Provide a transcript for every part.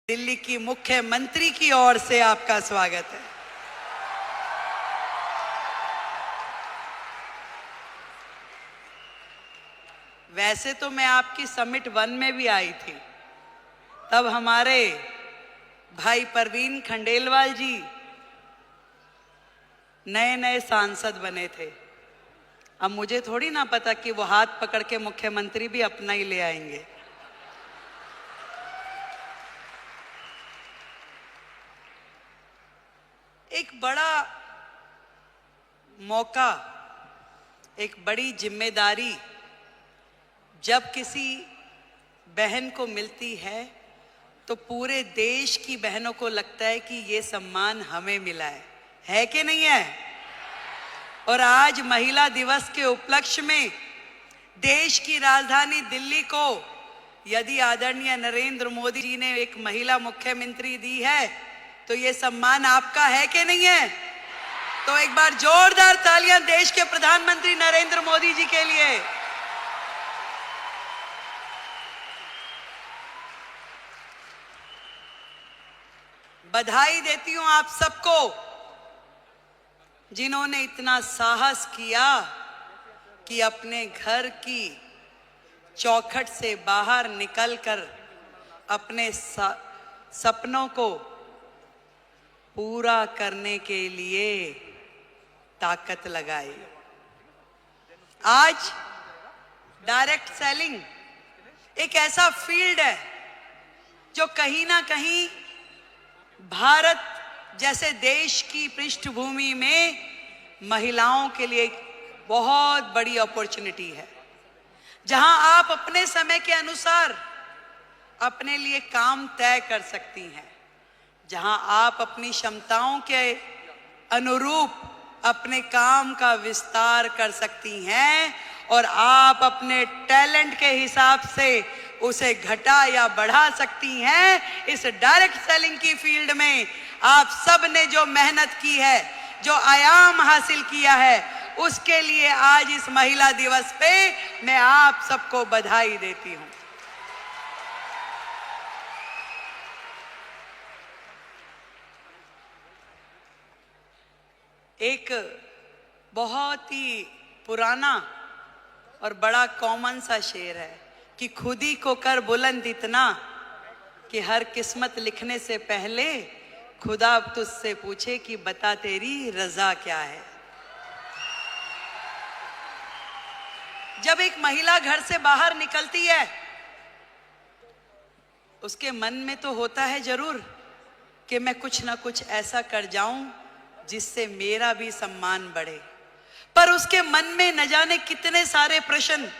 दिल्ली की मुख्यमंत्री की ओर से आपका स्वागत है। वैसे तो मैं आपकी समिट 1 में भी आई थी, तब हमारे भाई परवीन खंडेलवाल जी नए नए सांसद बने थे। अब मुझे थोड़ी ना पता कि वो हाथ पकड़ के मुख्यमंत्री भी अपना ही ले आएंगे। एक बड़ा मौका, एक बड़ी जिम्मेदारी जब किसी बहन को मिलती है तो पूरे देश की बहनों को लगता है कि ये सम्मान हमें मिला है कि नहीं है? और आज महिला दिवस के उपलक्ष्य में देश की राजधानी दिल्ली को यदि आदरणीय नरेंद्र मोदी जी ने एक महिला मुख्यमंत्री दी है तो ये सम्मान आपका है कि नहीं है? तो एक बार जोरदार तालियां देश के प्रधानमंत्री नरेंद्र मोदी जी के लिए। बधाई देती हूं आप सबको जिन्होंने इतना साहस किया कि अपने घर की चौखट से बाहर निकलकर अपने सपनों को पूरा करने के लिए ताकत लगाई। आज डायरेक्ट सेलिंग एक ऐसा फील्ड है जो कहीं ना कहीं भारत जैसे देश की पृष्ठभूमि में महिलाओं के लिए एक बहुत बड़ी अपॉर्चुनिटी है, जहां आप अपने समय के अनुसार अपने लिए काम तय कर सकती हैं, जहां आप अपनी क्षमताओं के अनुरूप अपने काम का विस्तार कर सकती हैं और आप अपने टैलेंट के हिसाब से उसे घटा या बढ़ा सकती हैं। इस डायरेक्ट सेलिंग की फील्ड में आप सब ने जो मेहनत की है, जो आयाम हासिल किया है, उसके लिए आज इस महिला दिवस पे मैं आप सबको बधाई देती हूं। एक बहुत ही पुराना और बड़ा कॉमन सा शेर है कि खुद ही को कर बुलंद इतना कि हर किस्मत लिखने से पहले खुदा तुझसे पूछे कि बता तेरी रजा क्या है। जब एक महिला घर से बाहर निकलती है उसके मन में तो होता है जरूर कि मैं कुछ ना कुछ ऐसा कर जाऊं जिससे मेरा भी सम्मान बढ़े, पर उसके मन में न जाने कितने सारे प्रश्न,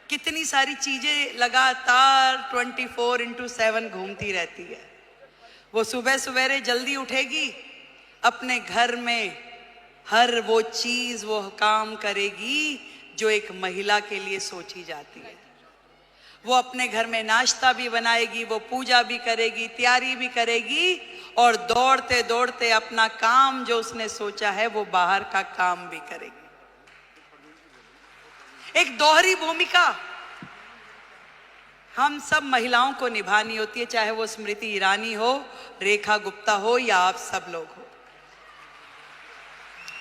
कितनी सारी चीजें लगातार 24/7 घूमती रहती है। वो सुबह सवेरे जल्दी उठेगी, अपने घर में हर वो चीज वो काम करेगी जो एक महिला के लिए सोची जाती है। वो अपने घर में नाश्ता भी बनाएगी, वो पूजा भी करेगी, तैयारी भी करेगी और दौड़ते दौड़ते अपना काम जो उसने सोचा है वो बाहर का काम भी करेगी। एक दोहरी भूमिका हम सब महिलाओं को निभानी होती है, चाहे वो स्मृति ईरानी हो, रेखा गुप्ता हो या आप सब लोग हो।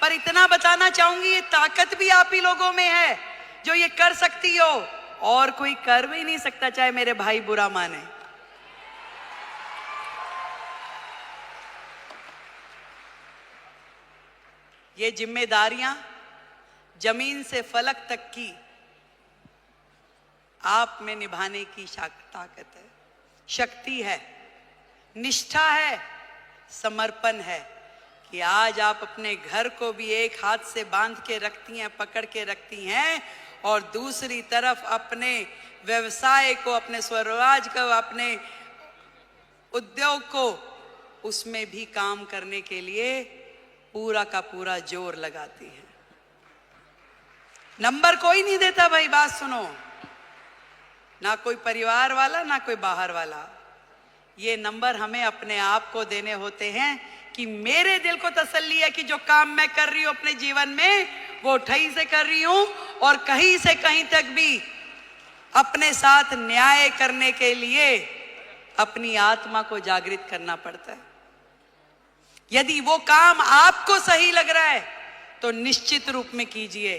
पर इतना बताना चाहूंगी, ये ताकत भी आप ही लोगों में है जो ये कर सकती हो, और कोई कर भी नहीं सकता, चाहे मेरे भाई बुरा माने। ये जिम्मेदारियां जमीन से फलक तक की आप में निभाने की ताकत है, शक्ति है, निष्ठा है, समर्पण है कि आज आप अपने घर को भी एक हाथ से बांध के रखती हैं, पकड़ के रखती हैं, और दूसरी तरफ अपने व्यवसाय को, अपने स्वरोजगार को, अपने उद्योग को, उसमें भी काम करने के लिए पूरा का पूरा जोर लगाती हैं। नंबर कोई नहीं देता भाई, बात सुनो, ना कोई परिवार वाला ना कोई बाहर वाला। ये नंबर हमें अपने आप को देने होते हैं कि मेरे दिल को तसल्ली है कि जो काम मैं कर रही हूं अपने जीवन में वो ठई से कर रही हूं और कहीं से कहीं तक भी अपने साथ न्याय करने के लिए अपनी आत्मा को जागृत करना पड़ता है। यदि वो काम आपको सही लग रहा है तो निश्चित रूप में कीजिए,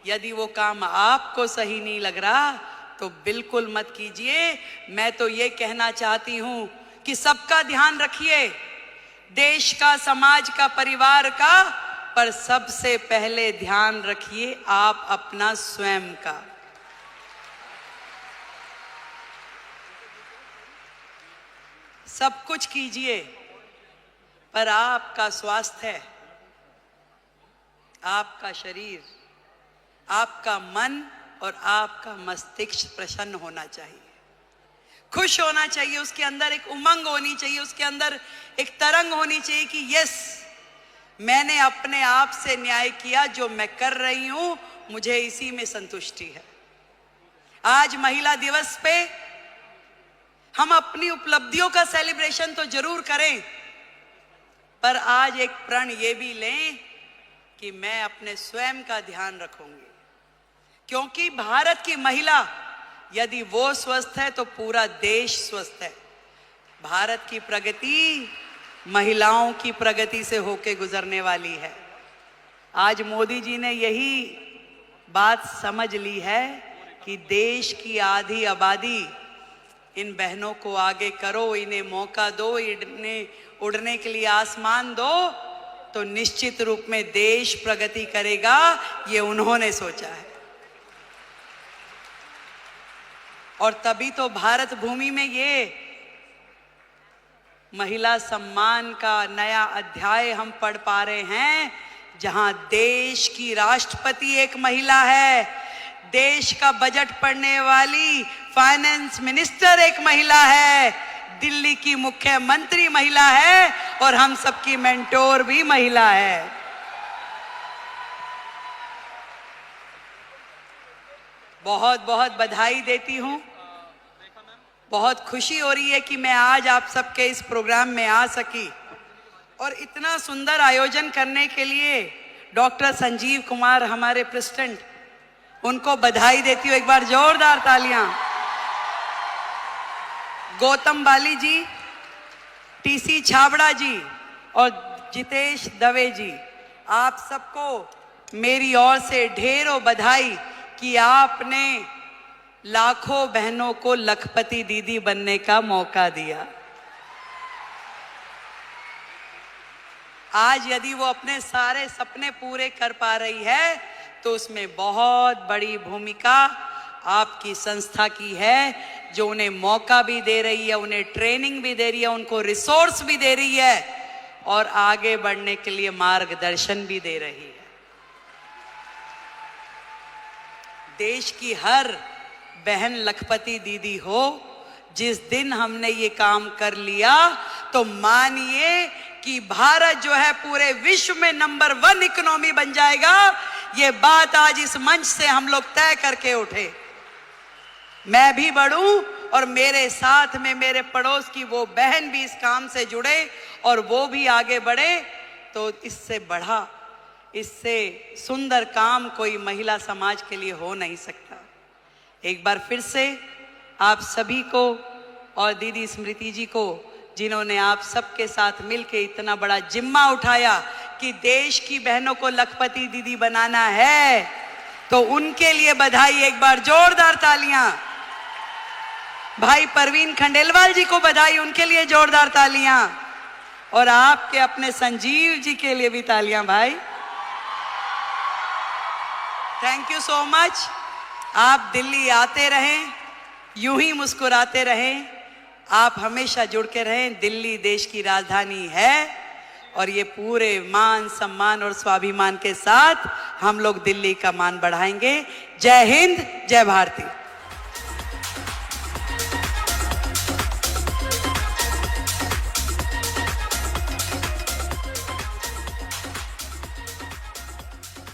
यदि वो काम आपको सही नहीं लग रहा तो बिल्कुल मत कीजिए। मैं तो ये कहना चाहती हूं कि सबका ध्यान रखिए, देश का, समाज का, परिवार का, पर सबसे पहले ध्यान रखिए आप अपना स्वयं का। सब कुछ कीजिए पर आपका स्वास्थ्य, आपका शरीर, आपका मन और आपका मस्तिष्क प्रसन्न होना चाहिए, खुश होना चाहिए, उसके अंदर एक उमंग होनी चाहिए, उसके अंदर एक तरंग होनी चाहिए कि यस, मैंने अपने आप से न्याय किया, जो मैं कर रही हूं मुझे इसी में संतुष्टि है। आज महिला दिवस पे हम अपनी उपलब्धियों का सेलिब्रेशन तो जरूर करें, पर आज एक प्रण ये भी लें कि मैं अपने स्वयं का ध्यान रखूंगी, क्योंकि भारत की महिला यदि वो स्वस्थ है तो पूरा देश स्वस्थ है। भारत की प्रगति महिलाओं की प्रगति से होके गुजरने वाली है। आज मोदी जी ने यही बात समझ ली है कि देश की आधी आबादी, इन बहनों को आगे करो, इन्हें मौका दो, इन्हें उड़ने के लिए आसमान दो, तो निश्चित रूप में देश प्रगति करेगा। ये उन्होंने सोचा है और तभी तो भारत भूमि में ये महिला सम्मान का नया अध्याय हम पढ़ पा रहे हैं, जहां देश की राष्ट्रपति एक महिला है, देश का बजट पढ़ने वाली फाइनेंस मिनिस्टर एक महिला है, दिल्ली की मुख्यमंत्री महिला है और हम सबकी मेंटोर भी महिला है। बहुत बहुत बधाई देती हूं, बहुत खुशी हो रही है कि मैं आज आप सबके इस प्रोग्राम में आ सकी और इतना सुंदर आयोजन करने के लिए डॉक्टर संजीव कुमार हमारे प्रेसिडेंट, उनको बधाई देती हूँ। एक बार जोरदार तालियां। गौतम बाली जी, टीसी छाबड़ा जी और जितेश दवे जी, आप सबको मेरी ओर से ढेरों बधाई कि आपने लाखों बहनों को लखपति दीदी बनने का मौका दिया। आज यदि वो अपने सारे सपने पूरे कर पा रही है तो उसमें बहुत बड़ी भूमिका आपकी संस्था की है, जो उन्हें मौका भी दे रही है, उन्हें ट्रेनिंग भी दे रही है, उनको रिसोर्स भी दे रही है और आगे बढ़ने के लिए मार्गदर्शन भी दे रही है। देश की हर बहन लखपति दीदी हो। जिस दिन हमने ये काम कर लिया तो मानिए कि भारत जो है पूरे विश्व में नंबर 1 इकोनॉमी बन जाएगा। ये बात आज इस मंच से हम लोग तय करके उठे। मैं भी बढ़ूं और मेरे साथ में मेरे पड़ोस की वो बहन भी इस काम से जुड़े और वो भी आगे बढ़े, तो इससे बढ़ा, इससे सुंदर काम कोई महिला समाज के लिए हो नहीं सकता। एक बार फिर से आप सभी को और दीदी स्मृति जी को, जिन्होंने आप सबके साथ मिलकर इतना बड़ा जिम्मा उठाया कि देश की बहनों को लखपति दीदी बनाना है, तो उनके लिए बधाई। एक बार जोरदार तालियां। भाई परवीन खंडेलवाल जी को बधाई, उनके लिए जोरदार तालियां। और आपके अपने संजीव जी के लिए भी तालियां भाई। Thank you so much. आप दिल्ली आते रहें, यूं ही मुस्कुराते रहें, आप हमेशा जुड़ के रहें। दिल्ली देश की राजधानी है और ये पूरे मान सम्मान और स्वाभिमान के साथ हम लोग दिल्ली का मान बढ़ाएंगे। जय हिंद, जय भारती।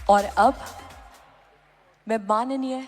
और अब मैं माननीय